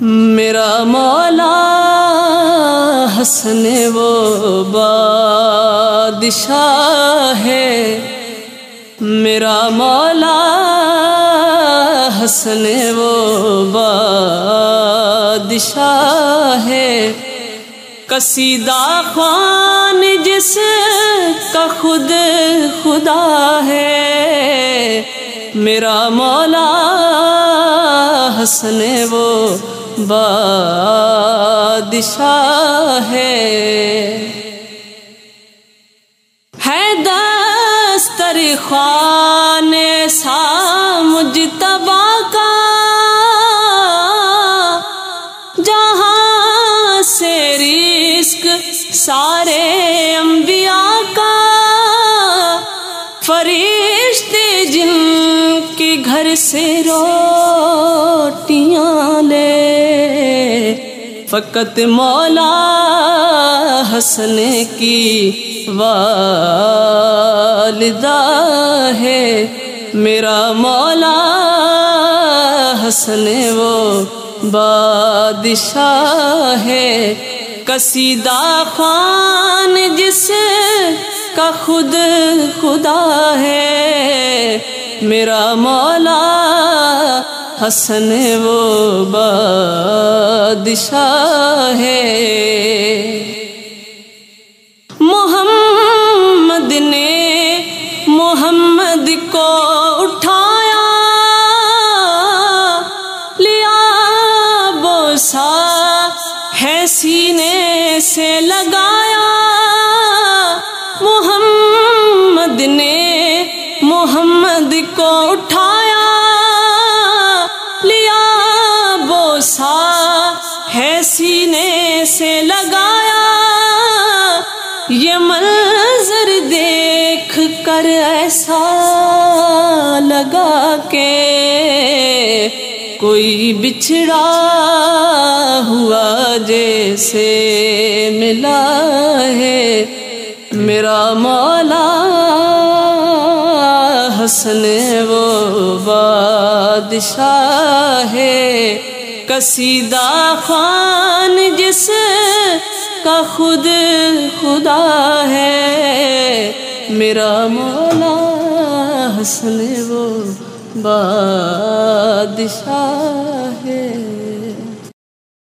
میرا مولا حسن وہ بادشاہ ہے، میرا مولا حسن وہ بادشاہ ہے، قصیدہ خوان جس کا خود خدا ہے، میرا مولا حسن وہ بادشاہ ہے دستر خوان سا مجتبی کا، جہاں سے رزق سارے انبیاء کا، فرشتے جن کے گھر سے روٹیاں لے، فقط مولا حسن کی والدہ ہے، میرا مولا حسن وہ بادشاہ ہے، قصیدہ خوان جس کا خود خدا ہے، میرا مولا حسن وہ بادشاہ ہے۔ محمد نے محمد کو اٹھایا، لیا بوسا ہے سینے سے لگایا، محمد نے محمد کو اٹھایا، لیا بوسا ہے سینے سے لگایا، یہ منظر دیکھ کر ایسا لگا کہ کوئی بچھڑا ہوا جیسے ملا ہے، میرا مولا حسن وہ بادشاہ ہے، قصیدہ خوان جس کا خود خدا ہے، میرا مولا حسن وہ بادشاہ ہے۔